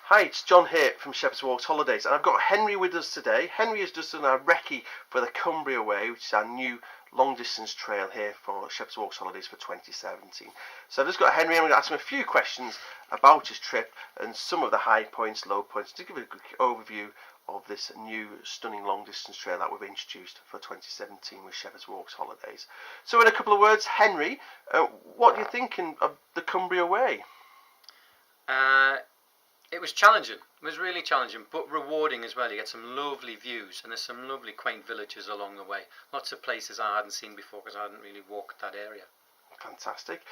Hi, it's John here from Shepherd's Walks Holidays, and I've got Henry with us today. Henry has just done our recce for the Cumbria Way, which is our new long-distance trail here for Shepherd's Walks Holidays for 2017. So I've just got Henry, and I'm going to ask him a few questions about his trip and some of the high points, low points, to give a quick overview of this new stunning long-distance trail that we've introduced for 2017 with Shepherd's Walks Holidays. So in a couple of words, Henry, what are you thinking of the Cumbria Way? It was challenging. It was really challenging, but rewarding as well. You get some lovely views, and there's some lovely quaint villages along the way. Lots of places I hadn't seen before because I hadn't really walked that area. Fantastic,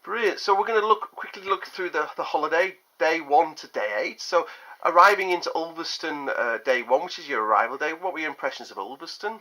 brilliant. So we're going to quickly look through the holiday, day 1 to day 8. So arriving into Ulverston, day 1, which is your arrival day. What were your impressions of Ulverston?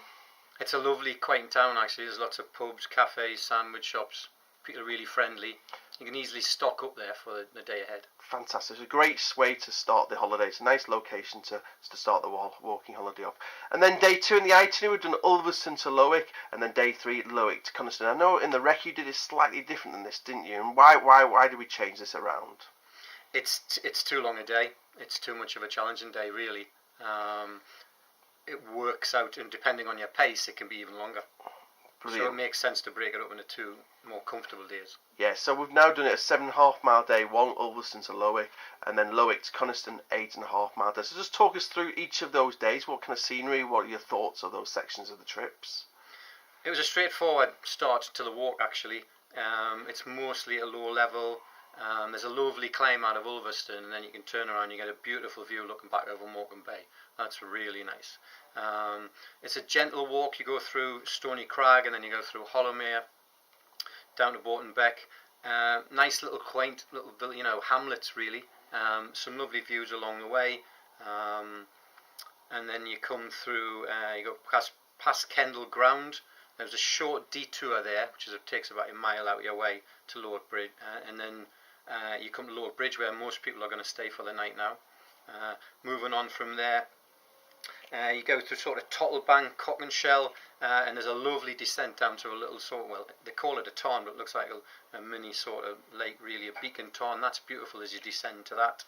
It's a lovely, quaint town actually. There's lots of pubs, cafes, sandwich shops. People are really friendly. You can easily stock up there for the day ahead. Fantastic. It's a great way to start the holiday. It's a nice location to start the walking holiday off. And then day 2 in the itinerary, we've done Ulverston to Lowick, and then day 3, Lowick to Coniston. I know in the rec you did it slightly different than this, didn't you? And why did we change this around? It's too long a day. It's too much of a challenging day, really. It works out, and depending on your pace, it can be even longer. Brilliant. So it makes sense to break it up into 2 more comfortable days. Yeah, so we've now done it a 7.5 mile day 1, Ulverston to Lowick, and then Lowick to Coniston, 8.5 mile day. So just talk us through each of those days. What kind of scenery, what are your thoughts of those sections of the trips? It was a straightforward start to the walk actually. It's mostly a low level. There's a lovely climb out of Ulverston, and then you can turn around and you get a beautiful view looking back over Morecambe Bay. That's really nice. It's a gentle walk. You go through Stony Crag and then you go through Hollowmere down to Bourton Beck. Nice little quaint little hamlets really. Some lovely views along the way. And then you come through, you go past Kendall Ground. There's a short detour there, which takes about a mile out your way to Lord Bridge, and then you come to Lord Bridge, where most people are going to stay for the night now. Moving on from there, you go through sort of Tottlebank, Cockenshell, and there's a lovely descent down to a little they call it a tarn, but it looks like a mini sort of lake, really, a beacon tarn. That's beautiful as you descend to that.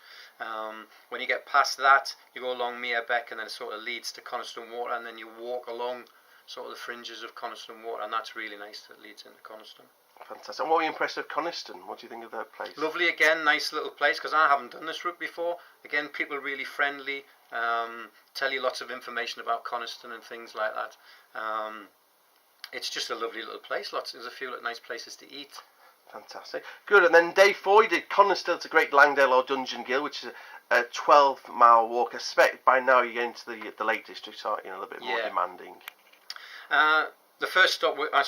When you get past that, you go along Merebeck, and then it sort of leads to Coniston Water, and then you walk along sort of the fringes of Coniston Water, and that's really nice. That leads into Coniston. Fantastic. And what were you impressed with Coniston? What do you think of that place? Lovely again, nice little place, because I haven't done this route before. Again, people are really friendly, tell you lots of information about Coniston and things like that. It's just a lovely little place. There's a few nice places to eat. Fantastic. Good. And then day 4, you did Coniston to Great Langdale or Dungeon Gill, which is a 12-mile walk. I expect by now you're getting to the Lake District, aren't you? A little bit more demanding. The first stop, I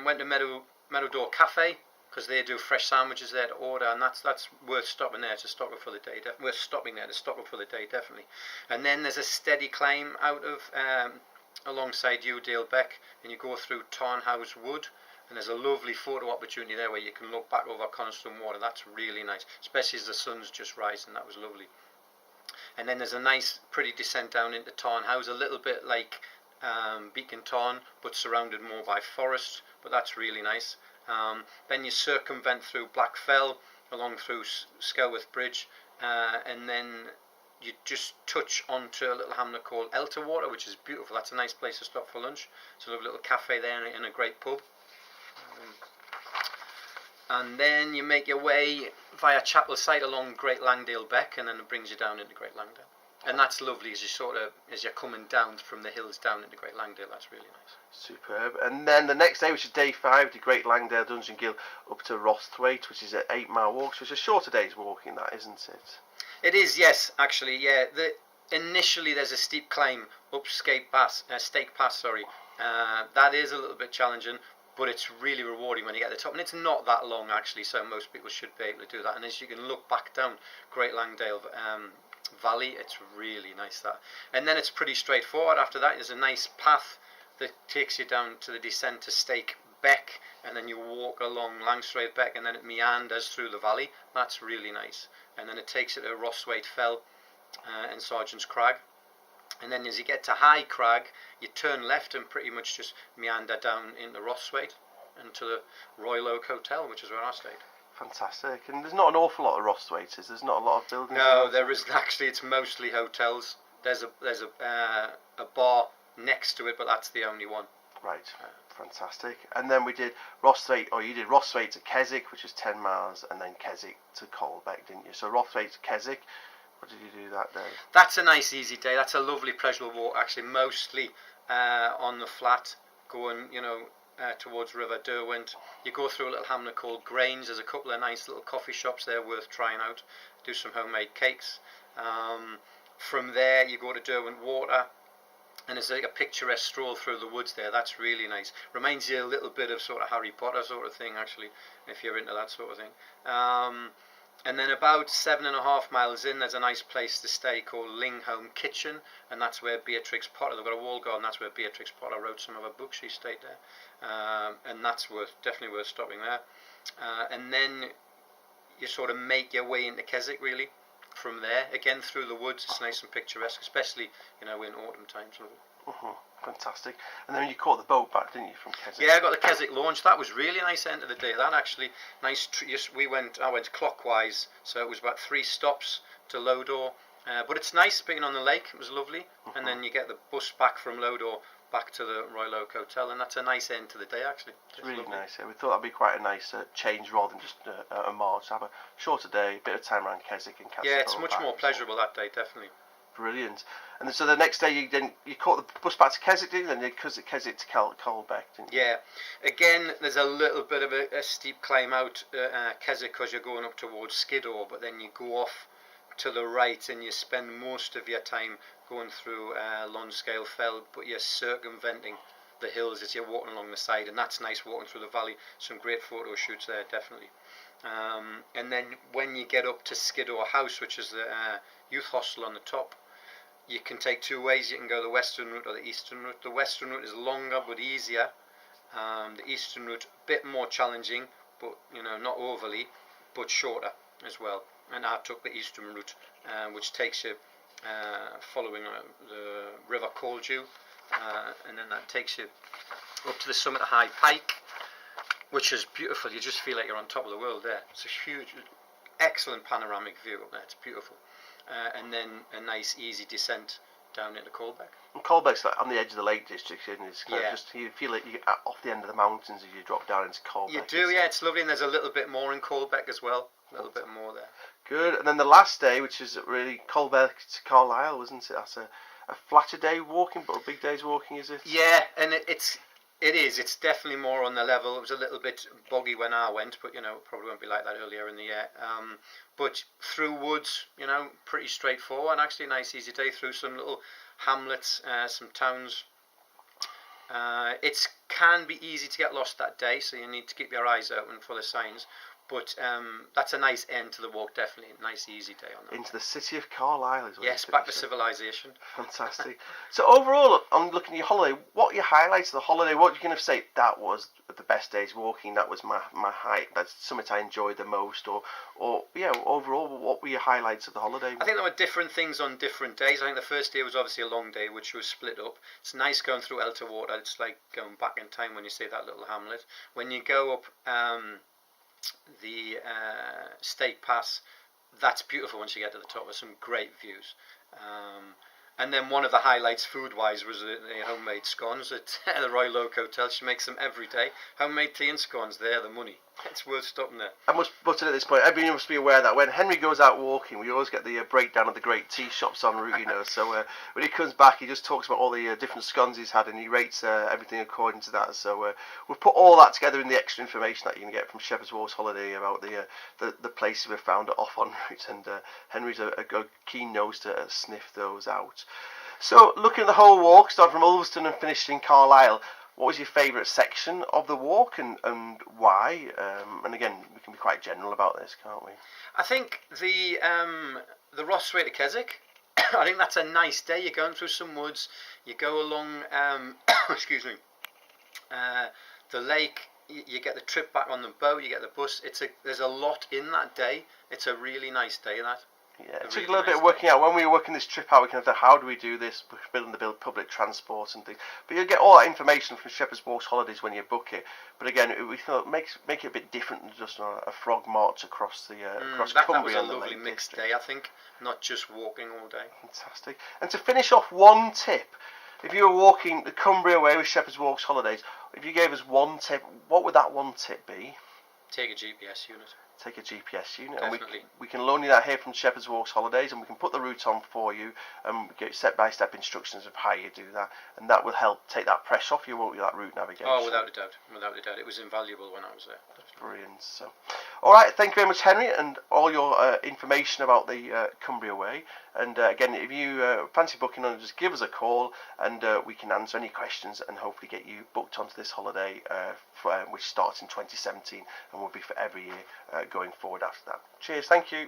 went to Meadowdoor Cafe, because they do fresh sandwiches there to order, and that's worth stopping there to stock up for the day. Worth stopping there to stock up for the day, definitely. And then there's a steady climb out of alongside Udale Beck, and you go through Tarnhouse Wood, and there's a lovely photo opportunity there where you can look back over Coniston Water. That's really nice, especially as the sun's just rising. That was lovely. And then there's a nice, pretty descent down into Tarnhouse, a little bit like Beacon Tarn, but surrounded more by forest. But that's really nice. Then you circumvent through Blackfell, along through Skelworth Bridge, and then you just touch onto a little hamlet called Elterwater, which is beautiful. That's a nice place to stop for lunch. It's a lovely little cafe there and a great pub. And then you make your way via Chapel Site along Great Langdale Beck, and then it brings you down into Great Langdale. And that's lovely as you're coming down from the hills down into Great Langdale. That's really nice. Superb. And then the next day, which is day 5, the Great Langdale Dungeon Gill up to Rothwaite, which is an 8-mile walk. So it's a shorter day's walking, that, isn't it? It is, yes, actually, yeah. Initially, there's a steep climb up Stake Pass. That is a little bit challenging, but it's really rewarding when you get to the top. And it's not that long, actually, so most people should be able to do that. And as you can look back down Great Langdale Valley, it's really nice, that. And then it's pretty straightforward. After that, there's a nice path that takes you down to the descent to Stake Beck, and then you walk along Langstraith Beck, and then it meanders through the valley. That's really nice. And then it takes you to Rothwaite Fell and Sergeant's Crag. And then as you get to High Crag, you turn left and pretty much just meander down into Rothwaite and to the Royal Oak Hotel, which is where I stayed. Fantastic. And there's not an awful lot of Rossthwaite, is there? There's not a lot of buildings. No, there isn't actually. It's mostly hotels. There's a bar next to it, but that's the only one. Right. Fantastic. And then we did Rossthwaite, or you did Rossthwaite to Keswick, which is 10 miles, and then Keswick to Colbeck, didn't you? So Rossthwaite to Keswick, what did you do that day? That's a nice easy day. That's a lovely pleasurable walk, actually, mostly on the flat, going, towards River Derwent. You go through a little hamlet called Grange. There's a couple of nice little coffee shops there worth trying out. Do some homemade cakes. From there, you go to Derwent Water, and there's like a picturesque stroll through the woods there. That's really nice. Reminds you a little bit of sort of Harry Potter sort of thing, actually, if you're into that sort of thing. And then about 7.5 miles in, there's a nice place to stay called Linghome Kitchen, and that's where Beatrix Potter, they've got a wall garden, that's where Beatrix Potter wrote some of her books. She stayed there, and that's definitely worth stopping there. And then you sort of make your way into Keswick, really. From there, again through the woods, it's nice and picturesque, especially in autumn times. Fantastic. And then you caught the boat back, didn't you, from Keswick? Yeah, I got the Keswick launch. That was really nice end of the day. That actually nice. I went clockwise, so it was about 3 stops to Lodore. But it's nice being on the lake. It was lovely. And then you get the bus back from Lodore back to the Royal Oak Hotel, and that's a nice end to the day, actually. It's really lovely. Nice. Yeah, we thought that'd be quite a nice change rather than just a march. Have a shorter day, a bit of time around Keswick and catch. Yeah, it's much more pleasurable that day, definitely. Brilliant. And then, so the next day you caught the bus back to Keswick, didn't you? Then Keswick to Colbeck, didn't you? Yeah. Again, there's a little bit of a steep climb out Keswick because you're going up towards Skiddaw, but then you go off to the right and you spend most of your time going through Lonscale Fell, but you're circumventing the hills as you're walking along the side, and that's nice walking through the valley. Some great photo shoots there, definitely. And then when you get up to Skiddaw House, which is the youth hostel on the top, you can take 2 ways. You can go the western route or the eastern route. The western route is longer but easier. The eastern route a bit more challenging, but not overly, but shorter as well. And I took the eastern route, which takes you following the River Coldew, and then that takes you up to the summit of High Pike, which is beautiful. You just feel like you're on top of the world there. It's a huge, excellent panoramic view up there. It's beautiful. And then a nice easy descent down into Colbeck. And Colbeck's like on the edge of the Lake District, and it's kind of just, you feel like you're off the end of the mountains as you drop down into Colbeck. You do, yeah, it's lovely, and there's a little bit more in Colbeck as well. A little bit more there. Good. And then the last day, which is really Colbeck to Carlisle, wasn't it? That's a flatter day walking, but a big day's walking, is it? Yeah, and it is. It's definitely more on the level. It was a little bit boggy when I went, but probably won't be like that earlier in the year. But through woods, pretty straightforward. And actually a nice easy day through some little hamlets, some towns. It can be easy to get lost that day, so you need to keep your eyes open for the signs. But that's a nice end to the walk, definitely. A nice, easy day on that. Into the city of Carlisle is what Yes, back to civilization. Fantastic. So overall, on looking at your holiday, what are your highlights of the holiday? What are you going to say, that was the best days walking, that was my height, that's something I enjoyed the most, or overall, what were your highlights of the holiday? I think there were different things on different days. I think the first day was obviously a long day, which was split up. It's nice going through Elter Water. It's like going back in time when you see that little hamlet. When you go up the State Pass, that's beautiful once you get to the top. There's some great views. And then one of the highlights food-wise was the homemade scones at the Royal Oak Hotel. She makes them every day. Homemade tea and scones, they're the money. It's worth stopping there. I must put it at this point, everybody must be aware that when Henry goes out walking, we always get the breakdown of the great tea shops en route, So when he comes back, he just talks about all the different scones he's had, and he rates everything according to that. So we've put all that together in the extra information that you can get from Shepherd's Walk's holiday about the places we've found off en route, and Henry's a keen nose to sniff those out. So looking at the whole walk, starting from Ulverston and finishing in Carlisle, what was your favourite section of the walk, and why? And again, we can be quite general about this, can't we? I think the Rossthwaite to Keswick, I think that's a nice day. You're going through some woods, you go along, the lake, you get the trip back on the boat, you get the bus. There's a lot in that day. It's a really nice day, that. Yeah, it took a little bit of working out when we were working this trip out. We kind of thought, how do we do this? We're building the public transport and things. But you'll get all that information from Shepherd's Walks Holidays when you book it. But again, we thought make it a bit different than just a frog march across the across Cumbria. That was a lovely mixed day, I think. Not just walking all day. Fantastic. And to finish off, one tip: if you were walking the Cumbria Way with Shepherd's Walks Holidays, if you gave us one tip, what would that one tip be? Take a GPS unit. Take a GPS unit, Definitely. and we can loan you that here from Shepherd's Walks Holidays, and we can put the route on for you and get step-by-step instructions of how you do that, and that will help take that pressure off you, won't you, that route navigation? Oh, without a doubt, it was invaluable when I was there. Brilliant. So, all right, thank you very much, Henry, and all your information about the Cumbria Way. And again, if you fancy booking on, just give us a call, and we can answer any questions and hopefully get you booked onto this holiday, which starts in 2017 and will be for every year going forward after that. Cheers, thank you.